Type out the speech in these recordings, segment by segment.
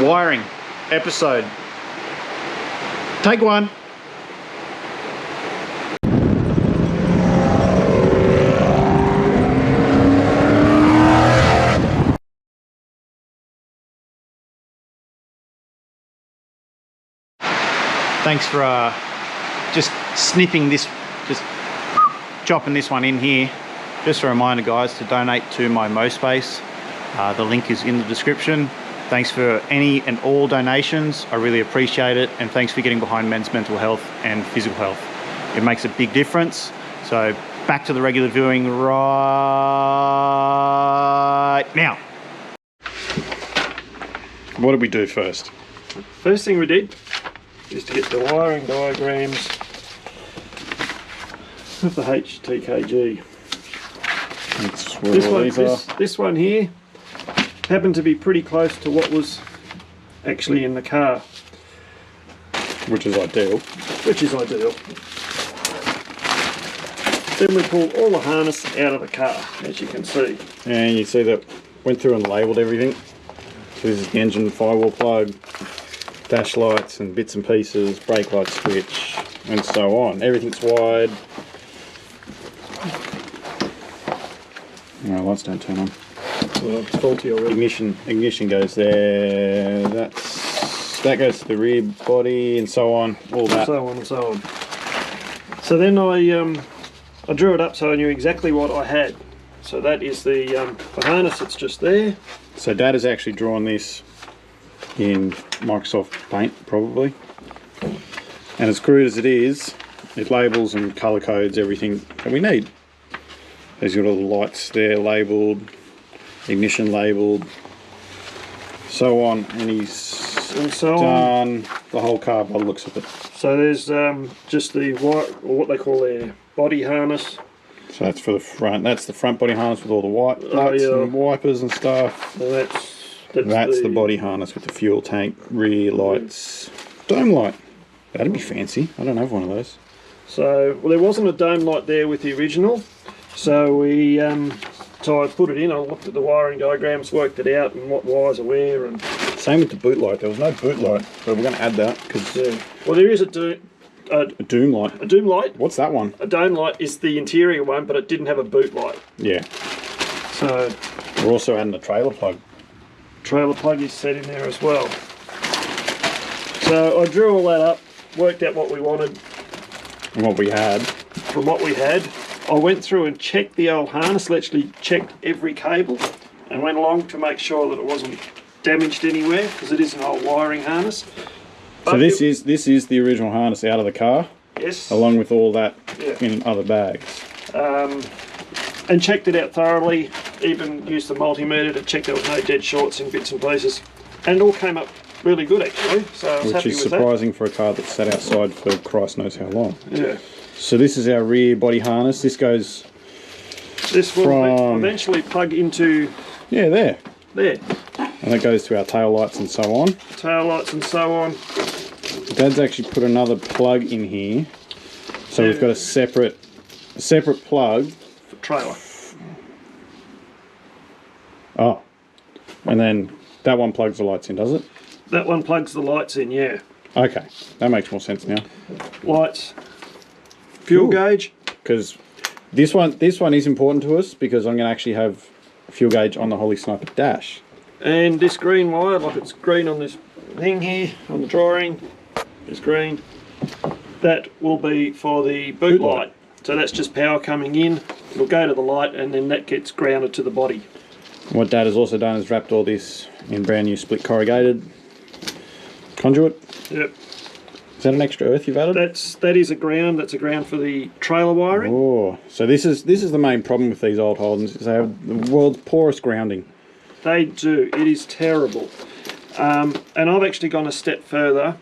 wiring episode. Take one. Thanks for just snipping this, just chopping this one in here. Just a reminder, guys, to donate to my MoSpace. The link is in the description. Thanks for any and all donations. I really appreciate it. And thanks for getting behind men's mental health and physical health. It makes a big difference. So back to the regular viewing right now. What did we do first? First thing we did is to get the wiring diagrams of the HTKG. This one here happened to be pretty close to what was actually in the car. Which is ideal. Which is ideal. Then we pulled all the harness out of the car, as you can see. And you see that went through and labelled everything. So this is the engine firewall plug, dash lights and bits and pieces, brake light switch, and so on. Everything's wired. No, lights don't turn on. Well, it's faulty already. Ignition goes there. That goes to the rear body and so on. All that. So on and so on. So then I drew it up so I knew exactly what I had. So that is the harness that's just there. So Dad has actually drawn this in Microsoft Paint, probably. And as crude as it is, it labels and colour codes everything that we need. There's got all the lights there labelled, ignition labelled, so on, and he's done the whole car by the looks of it. So there's just the what they call their body harness. So that's for the front. That's the front body harness with all the white lights and wipers and stuff. So that's the body harness with the fuel tank, rear lights, dome light. That'd be fancy. I don't have one of those. So well, there wasn't a dome light there with the original. So we, so I put it in, I looked at the wiring diagrams, worked it out and what wires are where. And same with the boot light, there was no boot light, but we're going to add that. Cause yeah. Well, there is a doom light. A doom light? What's that one? A dome light is the interior one, but it didn't have a boot light. Yeah. So we're also adding a trailer plug. Trailer plug is set in there as well. So I drew all that up, worked out what we wanted. And what we had. From what we had. I went through and checked the old harness, literally checked every cable and went along to make sure that it wasn't damaged anywhere because it is an old wiring harness. But so this is the original harness out of the car? Yes. Along with all that in other bags. And checked it out thoroughly, even used the multimeter to check there was no dead shorts in bits and pieces. And it all came up really good actually, so I was happy with that. Which is surprising for a car that's sat outside for Christ knows how long. Yeah. So this is our rear body harness. This goes. This will eventually plug into. Yeah, there. There. And that goes to our tail lights and so on. Tail lights and so on. Dad's actually put another plug in here, so we've got a separate plug. For trailer. Oh, and then that one plugs the lights in, does it? That one plugs the lights in, yeah. Okay, that makes more sense now. Lights. Fuel gauge. Because this one is important to us because I'm going to actually have a fuel gauge on the Holley Sniper dash. And this green wire, like it's green on this thing here, on the drawing, it's green. That will be for the boot light. So that's just power coming in, it'll go to the light and then that gets grounded to the body. And what Dad has also done is wrapped all this in brand new split corrugated conduit. Yep. Is that an extra earth you've added? That is a ground. That's a ground for the trailer wiring. Oh, so this is the main problem with these old Holdens. Is they have the world's poorest grounding. They do. It is terrible. And I've actually gone a step further.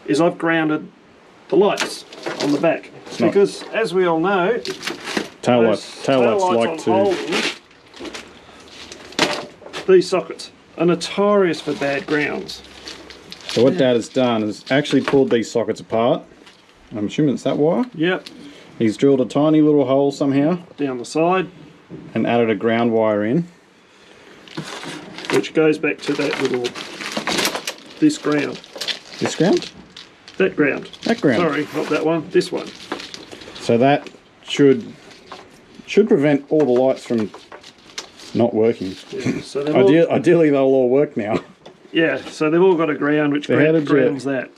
Is I've grounded the lights on the back because, as we all know, tail lights like to. Holdens, these sockets are notorious for bad grounds. So what Dad has done is actually pulled these sockets apart. I'm assuming it's that wire. Yep. He's drilled a tiny little hole somehow. Down the side. And added a ground wire in. Which goes back to that little this ground. This ground? That ground. That ground. Sorry, not that one, this one. So that should prevent all the lights from not working. Yeah, so they've all, Ideally they'll all work now. yeah, so they've all got a ground, which grounds that.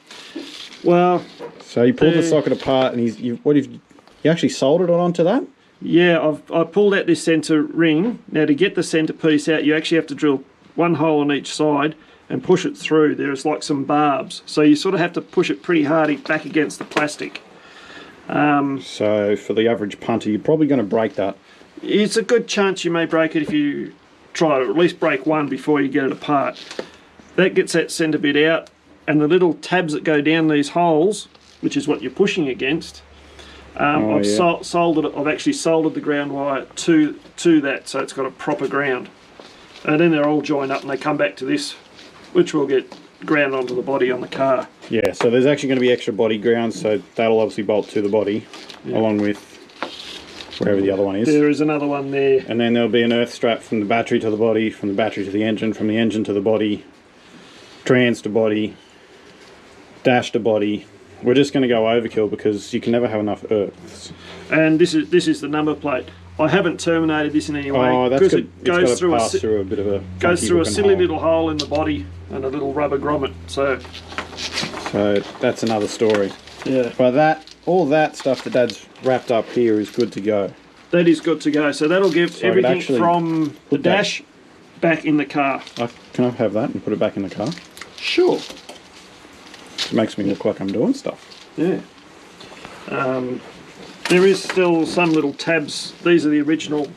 Well, so you pulled the socket apart, and you actually soldered it onto that? Yeah, I pulled out this centre ring. Now to get the centre piece out, you actually have to drill one hole on each side and push it through. There's like some barbs, so you sort of have to push it pretty hard back against the plastic. So for the average punter, you're probably going to break that. It's a good chance you may break it if you try to at least break one before you get it apart. That gets that centre bit out, and the little tabs that go down these holes, which is what you're pushing against, I've soldered it. I've actually soldered the ground wire to that, so it's got a proper ground. And then they're all joined up, and they come back to this, which will get ground onto the body on the car. Yeah, so there's actually going to be extra body ground, so that'll obviously bolt to the body, along with wherever the other one is. There is another one there. And then there'll be an earth strap from the battery to the body, from the battery to the engine, from the engine to the body, trans to body, dash to body. We're just going to go overkill because you can never have enough earths. And this is the number plate. I haven't terminated this in any way because it goes through a bit of a silly little hole in the body and a little rubber grommet. So that's another story. Yeah. But all that stuff that Dad's wrapped up here is good to go. That is good to go. So that'll give everything from the dash back in the car. Can I have that and put it back in the car? Sure. It makes me look like I'm doing stuff. Yeah. There is still some little tabs. These are the original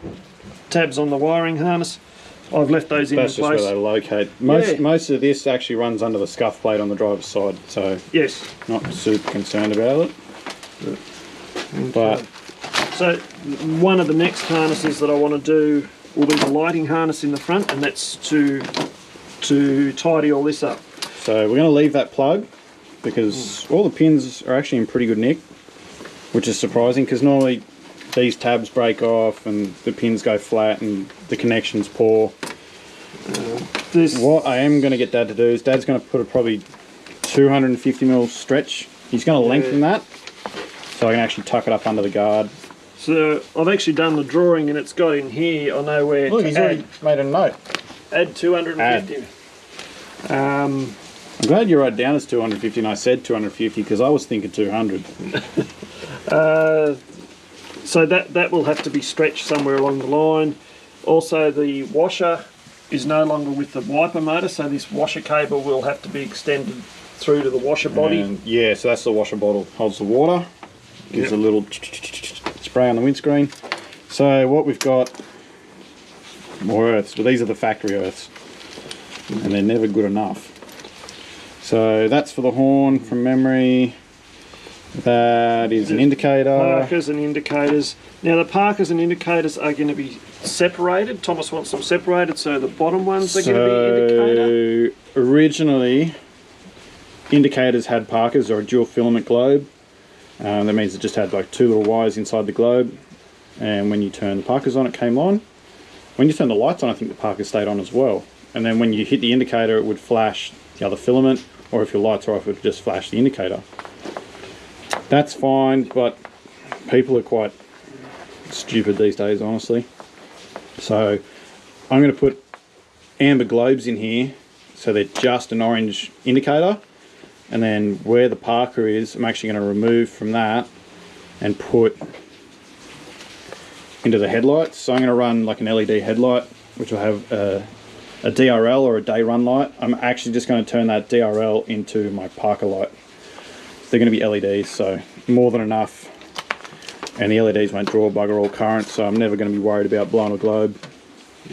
tabs on the wiring harness. I've left those in place. That's just where they locate. Most of this actually runs under the scuff plate on the driver's side, so yes, not super concerned about it. But so one of the next harnesses that I want to do will be the lighting harness in the front, and that's to tidy all this up. So we're going to leave that plug because all the pins are actually in pretty good nick, which is surprising because normally these tabs break off and the pins go flat and the connection's poor. What I am going to get Dad to do is Dad's going to put a probably 250mm stretch. He's going to lengthen that so I can actually tuck it up under the guard. So I've actually done the drawing and it's got in here. I know where Look, he's already made a note. Add 250. I'm glad you wrote it down as 250 and I said 250 because I was thinking 200. So that will have to be stretched somewhere along the line. Also the washer is no longer with the wiper motor, so this washer cable will have to be extended through to the washer body. And yeah, so that's the washer bottle. Holds the water, gives a little spray on the windscreen. So what we've got, more earths, but these are the factory earths and they're never good enough. So that's for the horn from memory. That is an indicator. Parkers and indicators. Now the parkers and indicators are going to be separated. Thomas wants them separated, so the bottom ones are going to be indicator. Originally, indicators had parkers or a dual filament globe. That means it just had like two little wires inside the globe, and when you turn the parkers on, it came on. When you turn the lights on, I think the parkers stayed on as well. And then when you hit the indicator, it would flash the other filament, or if your lights are off, it would just flash the indicator. That's fine, but people are quite stupid these days, honestly. So I'm going to put amber globes in here, so they're just an orange indicator. And then where the parker is, I'm actually going to remove from that and put into the headlights. So I'm going to run like an LED headlight, which will have a DRL or a day run light. I'm actually just going to turn that DRL into my parker light. They're going to be LEDs, so more than enough. And the LEDs won't draw bugger all current, so I'm never going to be worried about blowing a globe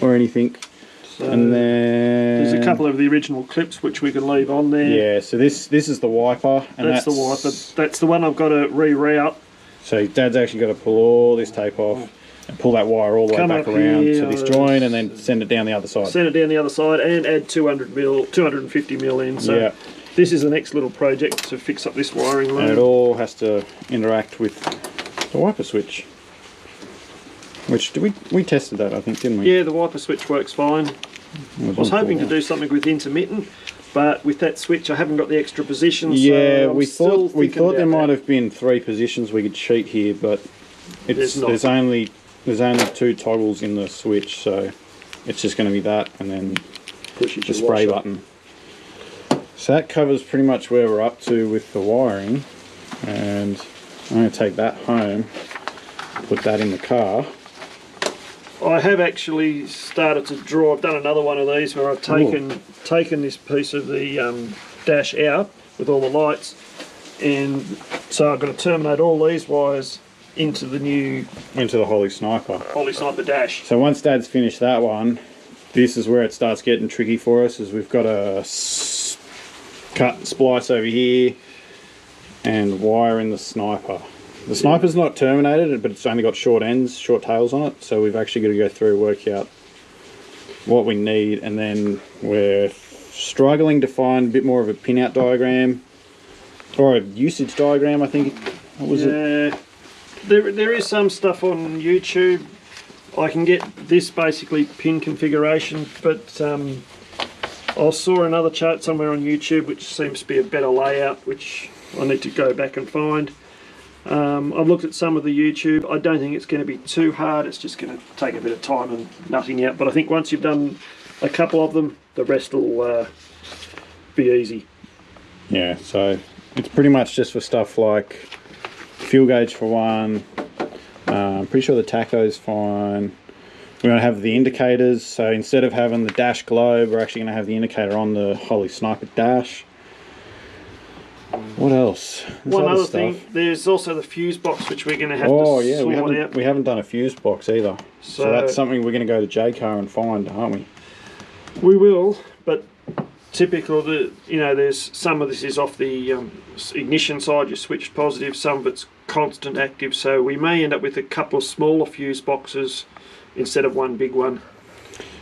or anything. So and then there's a couple of the original clips which we can leave on there. Yeah, so this is the wiper, and that's the wiper. That's the one I've got to reroute. So Dad's actually got to pull all this tape off and pull that wire all the way back around to this joint, and then send it down the other side. Send it down the other side, and add 250mm in. So. Yeah. This is the next little project to fix up this wiring loom. And it all has to interact with the wiper switch. Which we tested that, I think, didn't we? Yeah, the wiper switch works fine. I was hoping to do something with intermittent, but with that switch I haven't got the extra position. Yeah, so we thought there might have been 3 positions we could cheat here, but there's only 2 toggles in the switch, so it's just going to be that and then the spray button. So that covers pretty much where we're up to with the wiring, and I'm going to take that home, put that in the car. I have actually started to draw. I've done another one of these where I've taken this piece of the dash out with all the lights, and so I've got to terminate all these wires into the Holley Sniper dash. So once Dad's finished that one, this is where it starts getting tricky for us, is we've got a cut and splice over here and wire in the Sniper. The Sniper's not terminated, but it's only got short tails on it, so we've actually got to go through, work out what we need, and then we're struggling to find a bit more of a pin-out diagram, or a usage diagram, I think. What was it? There is some stuff on YouTube. I can get this basically pin configuration, but I saw another chart somewhere on YouTube which seems to be a better layout, which I need to go back and find. I've looked at some of the YouTube. I don't think it's going to be too hard. It's just going to take a bit of time and nutting out. But I think once you've done a couple of them, the rest will be easy. Yeah, so it's pretty much just for stuff like fuel gauge for one. I'm pretty sure the tacho's fine. We're going to have the indicators. So instead of having the dash globe, we're actually going to have the indicator on the Holley Sniper dash. What else? One other thing, there's also the fuse box which we're going to have to sort out. We haven't done a fuse box either. So that's something we're going to go to Jaycar and find, aren't we? We will, but typical, there's some of this is off the ignition side, you switched positive, some of it's constant active, so we may end up with a couple of smaller fuse boxes instead of one big one.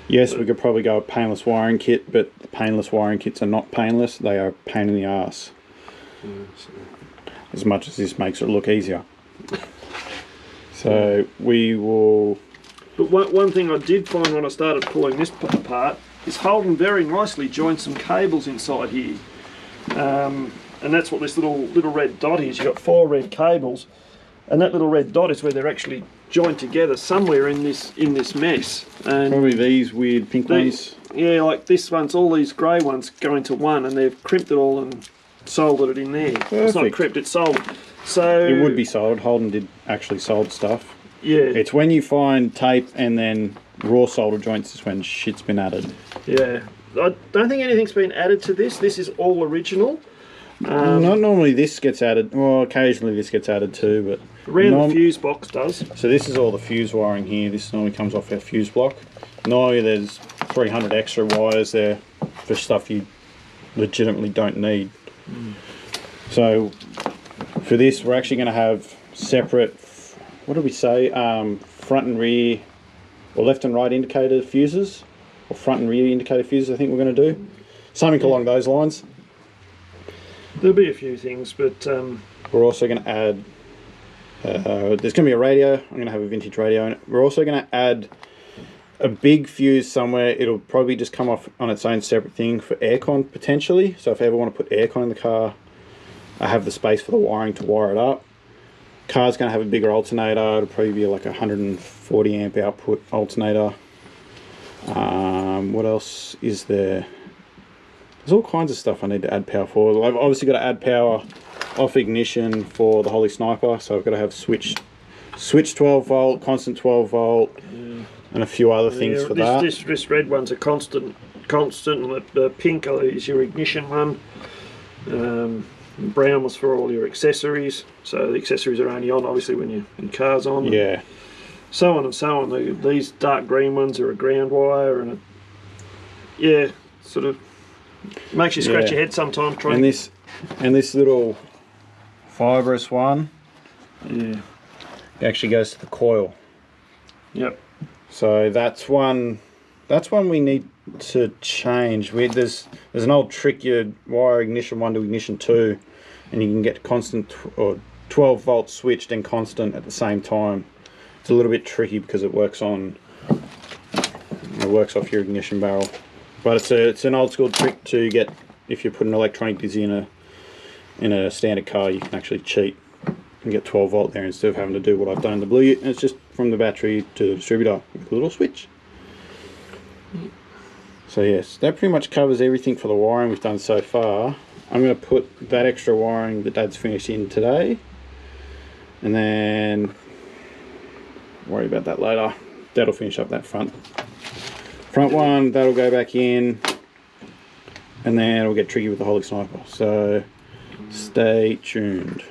Yes, we could probably go a painless wiring kit, but the painless wiring kits are not painless, they are a pain in the arse. As much as this makes it look easier. So we will... But one thing I did find when I started pulling this apart is Holden very nicely joined some cables inside here. And that's what this little red dot is. You've got 4 red cables, and that little red dot is where they're actually joined together somewhere in this mess. And probably these weird pink ones. Yeah, like this one's, all these grey ones go into one, and they've crimped it all and soldered it in there. Perfect. It's not crimped, it's soldered. So it would be soldered. Holden did actually solder stuff. Yeah. It's when you find tape and then raw solder joints is when shit's been added. Yeah. I don't think anything's been added to this. This is all original. Not normally this gets added. Well, occasionally this gets added too, but around the fuse box does. So this is all the fuse wiring here. This normally comes off our fuse block. Normally there's 300 extra wires there for stuff you legitimately don't need. So for this we're actually going to have separate, what did we say, front and rear, or left and right indicator fuses, or front and rear indicator fuses I think we're going to do. Something along those lines. There'll be a few things, but we're also going to add, there's going to be a radio. I'm going to have a vintage radio in it. We're also going to add a big fuse somewhere. It'll probably just come off on its own separate thing for aircon potentially. So if I ever want to put aircon in the car, I have the space for the wiring to wire it up. Car's going to have a bigger alternator. It'll probably be like a 140 amp output alternator. What else is there? There's all kinds of stuff I need to add power for. I've obviously got to add power off ignition for the Holley Sniper, so I've got to have switch 12 volt, constant 12 volt, and a few other things for that. This red one's a constant, and the pink is your ignition one. Brown was for all your accessories, so the accessories are only on obviously when your car's on. Yeah. So on and so on. These dark green ones are a ground wire, and sort of makes you scratch your head sometimes trying. And this little fibrous one, actually goes to the coil. Yep. So that's one we need to change. There's an old trick. You wire ignition 1 to ignition 2, and you can get constant or 12 volts switched and constant at the same time. It's a little bit tricky because it works on and it works off your ignition barrel. But it's an old school trick to get, if you put an electronic dizzy in a standard car, you can actually cheat and get 12 volt there instead of having to do what I've done in the Blue Ute, and it's just from the battery to the distributor with a little switch. So yes, that pretty much covers everything for the wiring we've done so far. I'm going to put that extra wiring that Dad's finished in today, and then worry about that later. That'll finish up that front one, that'll go back in, and then it'll get tricky with the Holy Sniper, so stay tuned.